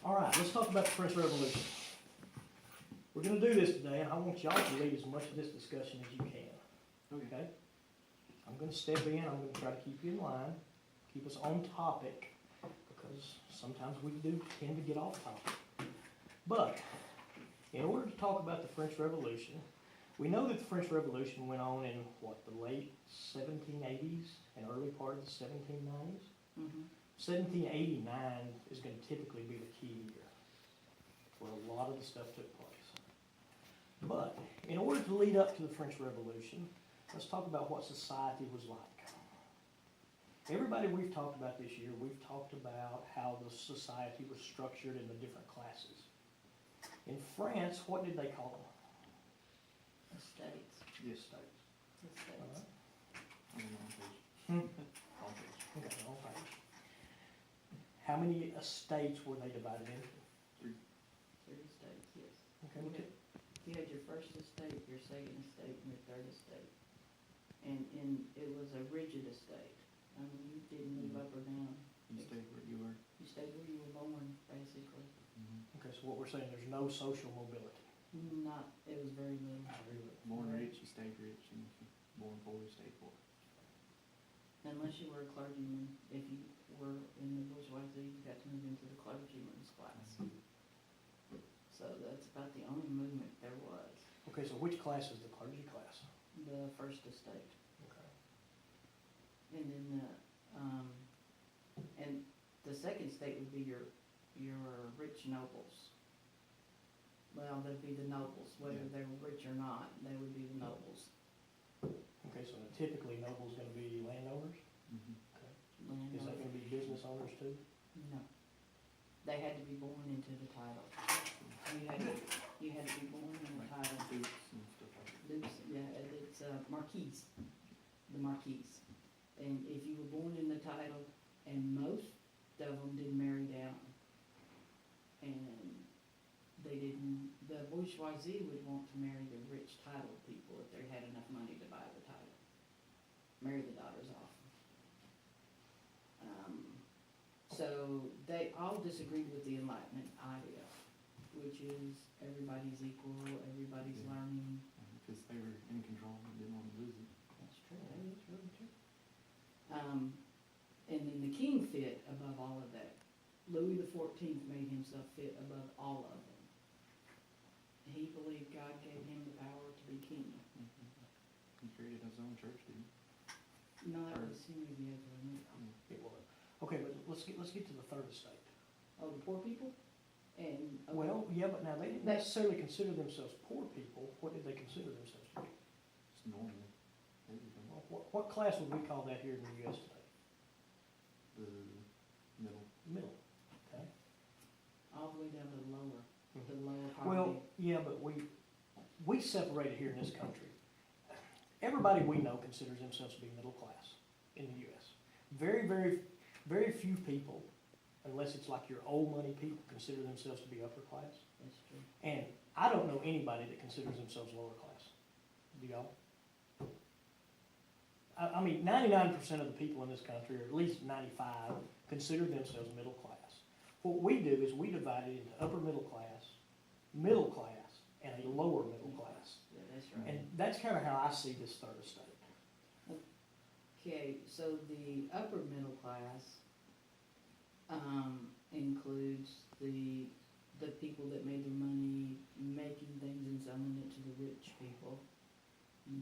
All right, let's talk about the French Revolution. We're gonna do this today, and I want y'all to lead as much of this discussion as you can, okay? I'm gonna step in, I'm gonna try to keep you in line, keep us on topic, because sometimes we do tend to get off topic. But, in order to talk about the French Revolution, we know that the French Revolution went on in, the late 1780s and early part of the 1790s? Mm-hmm. 1789 is going to typically be the key year where a lot of the stuff took place. But in order to lead up to the French Revolution, let's talk about what society was like. Everybody we've talked about this year, we've talked about how the society was structured in the different classes. In France, what did they call them? Estates. The estates. Estates. Okay, wrong page. How many estates were they divided into? 3 estates, yes. Okay, You had, you had your first estate, your second estate, and your third estate. And it was a rigid estate. I mean, you didn't move up or down. You stayed where you were. You stayed where you were born, basically. Okay, so what we're saying, there's no social mobility. Not, it was very little. Born rich, you stayed rich, and if you born poor, you stayed poor. Unless you were a clergyman, if you were in the bourgeoisie, you got to move into the clergyman's class. So that's about the only movement there was. Okay, so which class is the clergy class? The first estate. Okay. And then and the second estate would be your rich nobles. Well, they'd be the nobles, whether Yeah. they were rich or not, they would be the nobles. Okay, so typically noble's gonna be landowners? Okay. Is that gonna be business owners too? No. They had to be born into the title. You had to be born in the title. Dukes and stuff like that. Dukes, yeah, it's marquise, the marquise. And if you were born in the title, and most of them didn't marry down. And they didn't, the bourgeoisie would want to marry the rich title people if they had enough money to buy the title. Marry the daughters off. So they all disagreed with the Enlightenment idea, which is everybody's equal, everybody's Yeah. learning. Because they were in control and didn't want to lose it. That's true, that is really true. And then the king fit above all of that. Louis XIV made himself fit above all of them. He believed God gave him the power to be king. He created his own church, didn't he? No, that was Henry VIII. It was. Okay, but let's get to the third estate. Oh, the poor people? And. Well, yeah, but now they didn't They- necessarily consider themselves poor people. What did they consider themselves to be? It's normal. Everything. What class would we call that here in the US today? The middle. Middle, okay? All the way down to the lower poverty. Well, yeah, but we separate it here in this country. Everybody we know considers themselves to be middle class in the US. Very, very, very few people, unless it's like your old money people, consider themselves to be upper class. That's true. And I don't know anybody that considers themselves lower class. Do y'all? I mean, 99% of the people in this country, or at least 95, consider themselves middle class. What we do is we divide it into upper middle class, and a lower middle class. Yeah, that's right. And that's kind of how I see this third estate. Okay, so the upper middle class, includes the people that made their money making things and selling it to the rich people.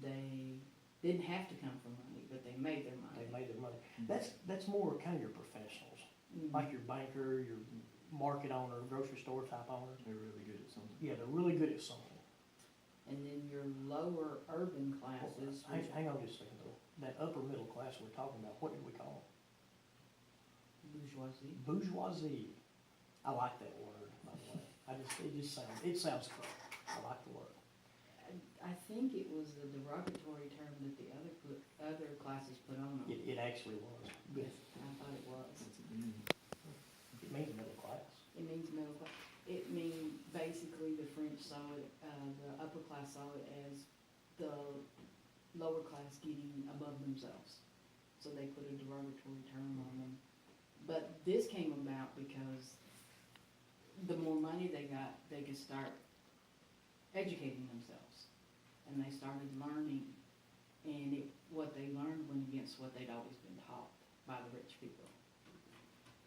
They didn't have to come from money, but they made their money. They made their money. That's more kind of your professionals, Mhm. like your banker, your market owner, grocery store type owner. They're really good at something. Yeah, they're really good at something. And then your lower urban classes, which Hang on just a second though. That upper middle class we're talking about, what did we call bourgeoisie. them? Bourgeoisie. I like that word, by the way. It sounds fun. I like the word. I think it was a derogatory term that the other classes put on them. It actually was. Good. I thought it was. What's it mean? It means middle class. It means middle class. It means basically the French saw it, the upper class saw it as the lower class getting above themselves. So they put a derogatory term on them. But this came about because could start educating themselves. And they started learning, and what they learned went against what they'd always been taught by the rich people.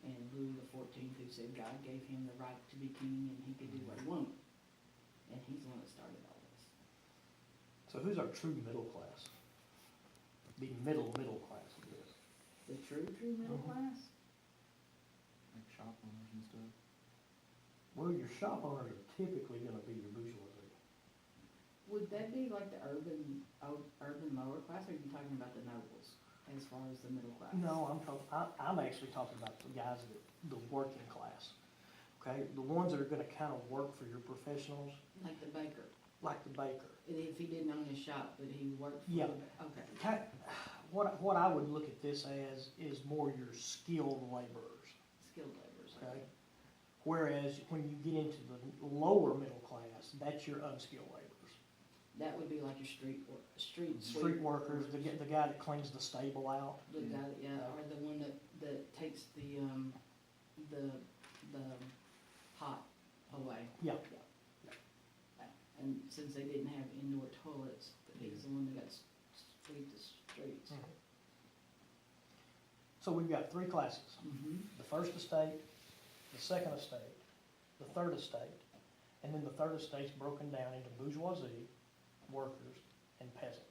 And Louis XIV, who said God gave him the right to be king and he could do what he wanted. And he's the one that started all this. So who's our true middle class? Be middle class of this. The true middle Mhm. class? Like shop owners and stuff. Well, your shop owners are typically gonna be your bourgeoisie. Would that be like the urban lower class, or are you talking about the nobles as far as the middle class? No, I'm actually talking about the guys that, the working class. Okay, the ones that are gonna kind of work for your professionals, Like the baker, like the baker. if he didn't own his shop, but he worked for Yeah. okay, What I would look at this as is more your skilled laborers, skilled laborers. okay? Whereas when you get into the lower middle class, that's your unskilled laborers. That would be like your street Street sweep workers, the guy that cleans the stable out. The guy, that- yeah, or the one that takes the pot away. Yeah. And since they didn't have indoor toilets, he's the one that got sweep the streets. Mhm. So we've got three classes. Mm-hmm. The first estate, the second estate, the third estate, and then the third estate's broken down into bourgeoisie, workers, and peasants.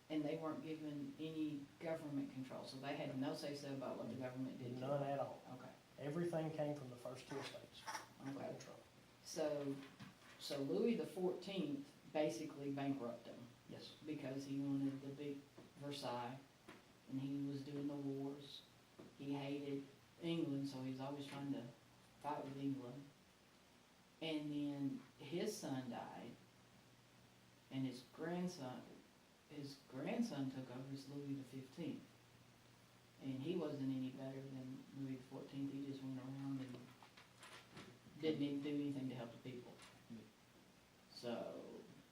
And they weren't given any government control, so they had no say-so about what the government did to them. None at all. Okay, Everything came from the first two estates. okay. Control. So Louis XIV basically bankrupted them Yes. because he wanted the big Versailles, and he was doing the wars. He hated England, so he was always trying to fight with England. And then his son died, and his grandson took over as Louis XV. And he wasn't any better than Louis XIV, he just went around and didn't even do anything to help the people. So,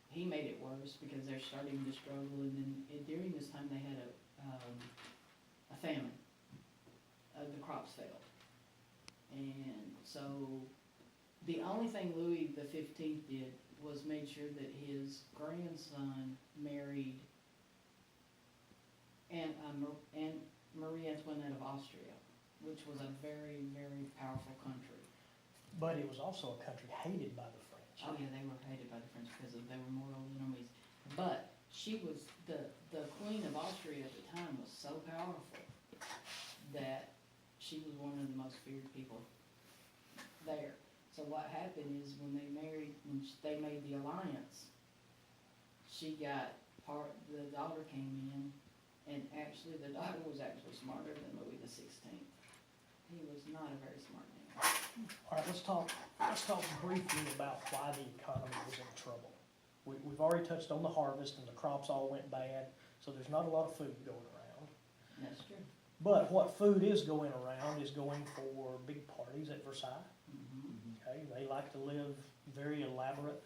he made it worse because they're starting to struggle, and then during this time they had a famine. The crops failed. And so, the only thing Louis XV did was made sure that his grandson married Marie Antoinette of Austria, which was a very, very powerful country. But it was also a country hated by the French. Oh yeah, they were hated by the French because they were mortal enemies. But she was, the Queen of Austria at the time was so powerful that she was one of the most feared people there. So what happened is when they married, they made the alliance, the daughter came in, and actually the daughter was actually smarter than Louis XVI. He was not a very smart man. All right, let's talk briefly about why the economy was in trouble. We've already touched on the harvest and the crops all went bad, so there's not a lot of food going around. That's true. But what food is going around is going for big parties at Versailles. Mm-hmm. Okay, they like to live very elaborate,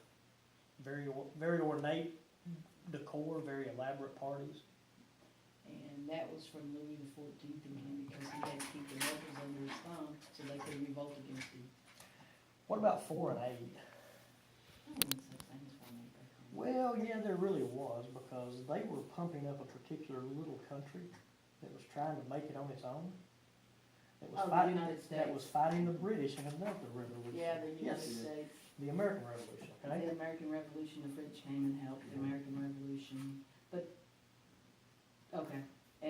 very ornate decor, very elaborate parties. And that was from Louis XIV again, because he had to keep the rebels under his thumb so they could revolt against him. What about foreign aid? I wouldn't say things for me back then. Well, yeah, there really was, because they were pumping up a particular little country that was trying to make it on its own. That was Oh, the fighting, United that States. was fighting the British in another revolution. Yeah, the United Yes, States, the American Revolution, okay? the American Revolution, the French came and helped the American Revolution, but, okay.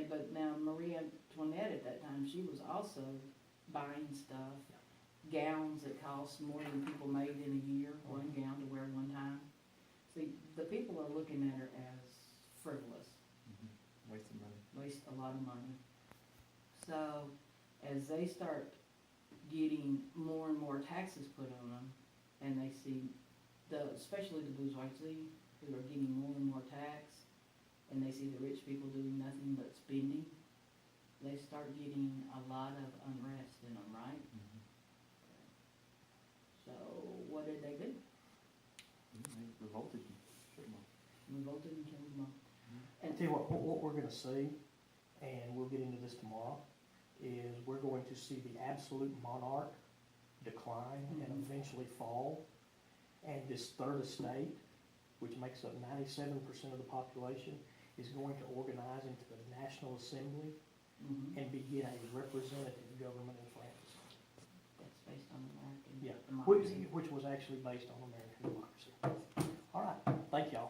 But now Marie Antoinette at that time, she was also buying stuff, gowns that cost more than people made in a year, one gown to wear one time. See, the people are looking at her as frivolous, Wasting money. waste a lot of money. So, as they start getting more and more taxes put on them, and they see especially the bourgeoisie, who are getting more and more tax, and they see the rich people doing nothing but spending, they start getting a lot of unrest in them, right? So, what did they do? They revolted and shut them off. Revolted and killed them all. And tell you what we're gonna see, and we'll get into this tomorrow, is we're going to see the absolute monarch decline and Mhm. eventually fall. And this third estate, which makes up 97% of the population, is going to organize into the National Assembly Mhm. and begin a representative government in France. That's based on American Yeah, democracy. which was actually based on American democracy. All right, thank y'all.